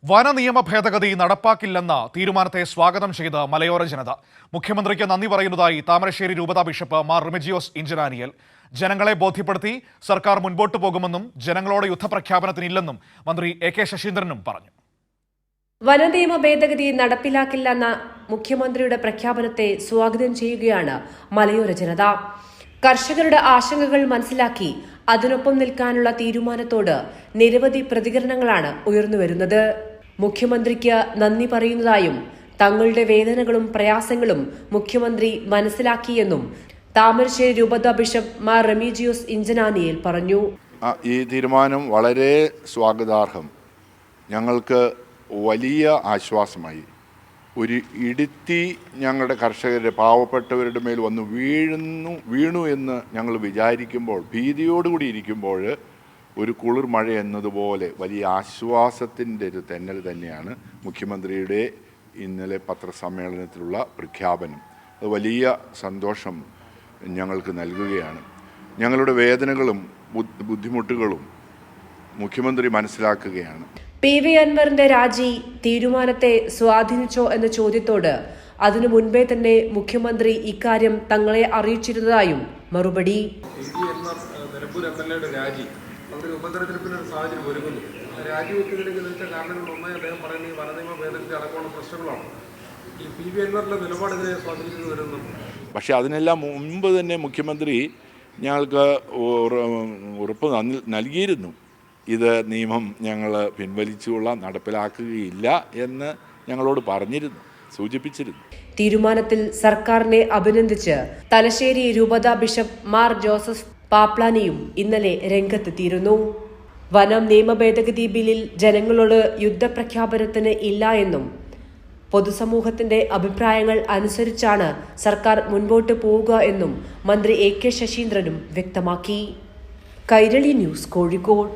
വനനിയമ ഭേദഗതി നടപ്പാക്കില്ലെന്ന തീരുമാനത്തെ സ്വാഗതം ചെയ്ത് മലയോര ജനത. മുഖ്യമന്ത്രിക്ക് നന്ദി പറയുന്നതായി താമരശ്ശേരി രൂപതാ ബിഷപ്പ് മാർ റിമിജിയോസ് ഇഞ്ചനാനിയൽ. ജനങ്ങളെ ബോധ്യപ്പെടുത്തി സർക്കാർ മുൻപോട്ടു പോകുമെന്നും ജനങ്ങളോട് യുദ്ധപ്രഖ്യാപനത്തിനില്ലെന്നും മന്ത്രി എ.കെ. ശശീന്ദ്രനും പറഞ്ഞു. വനനിയമ ഭേദഗതി നടപ്പിലാക്കില്ലെന്ന മുഖ്യമന്ത്രിയുടെ പ്രഖ്യാപനത്തെ സ്വാഗതം ചെയ്യുകയാണ് മലയോര ജനത. കർഷകരുടെ ആശങ്കകൾ മനസ്സിലാക്കി അതിനൊപ്പം നിൽക്കാനുള്ള തീരുമാനത്തോട് നിരവധി പ്രതികരണങ്ങളാണ് ഉയർന്നുവരുന്നത്. മുഖ്യമന്ത്രിക്ക് നന്ദി പറയുന്നതായും തങ്ങളുടെ വേദനകളും പ്രയാസങ്ങളും മുഖ്യമന്ത്രി മനസ്സിലാക്കിയെന്നും താമരശ്ശേരി രൂപതാ ബിഷപ്പ് മാർ റിമിജിയോസ് ഇഞ്ചനാനിയൽ പറഞ്ഞു. ഈ തീരുമാനം വളരെ സ്വാഗതാർഹം. ഞങ്ങൾക്ക് വലിയ ആശ്വാസമായി. ഒരു ഇടുത്തി ഞങ്ങളുടെ കർഷകരുടെ പാവപ്പെട്ടവരുടെ മേൽ വന്ന് വീണു എന്ന് ഞങ്ങൾ വിചാരിക്കുമ്പോൾ, ഭീതിയോടുകൂടി ഇരിക്കുമ്പോൾ ഒരു കുളിർ മഴ എന്നതുപോലെ വലിയ ആശ്വാസത്തിൻ്റെ ഒരു തെന്നൽ തന്നെയാണ് മുഖ്യമന്ത്രിയുടെ ഇന്നലെ പത്രസമ്മേളനത്തിലുള്ള പ്രഖ്യാപനം. അത് വലിയ സന്തോഷം ഞങ്ങൾക്ക് നൽകുകയാണ്. ഞങ്ങളുടെ വേദനകളും ബുദ്ധിമുട്ടുകളും മുഖ്യമന്ത്രി മനസ്സിലാക്കുകയാണ്. പി.വി. അൻവറിന്റെ രാജി തീരുമാനത്തെ സ്വാധീനിച്ചോ എന്ന ചോദ്യത്തോട് അതിനു മുൻപേ തന്നെ മുഖ്യമന്ത്രി ഇക്കാര്യം തങ്ങളെ അറിയിച്ചിരുന്നതായും മറുപടി. പക്ഷെ അതിനെല്ലാം മുൻപ് തന്നെ മുഖ്യമന്ത്രി ഞങ്ങൾക്ക് ഉറപ്പ് നൽകിയിരുന്നു. ഇത് നിയമം ഞങ്ങൾ പിൻവലിച്ചുള്ള നടപ്പിലാക്കുകയില്ല എന്ന് ഞങ്ങളോട് പറഞ്ഞിരുന്നു, സൂചിപ്പിച്ചിരുന്നു. തീരുമാനത്തിൽ സർക്കാരിനെ അഭിനന്ദിച്ച് തലശ്ശേരി രൂപതാ ബിഷപ്പ് മാർ ജോസഫ് പാപ്ലാനിയും ഇന്നലെ രംഗത്തെത്തിയിരുന്നു. വനം നിയമ ഭേദഗതി ബില്ലിൽ ജനങ്ങളോട് യുദ്ധപ്രഖ്യാപനത്തിന് ഇല്ല എന്നും പൊതുസമൂഹത്തിന്റെ അഭിപ്രായങ്ങൾ അനുസരിച്ചാണ് സർക്കാർ മുൻപോട്ട് പോവുക എന്നും മന്ത്രി എ.കെ. ശശീന്ദ്രനും വ്യക്തമാക്കി. കൈരളി ന്യൂസ്, കോഴിക്കോട്.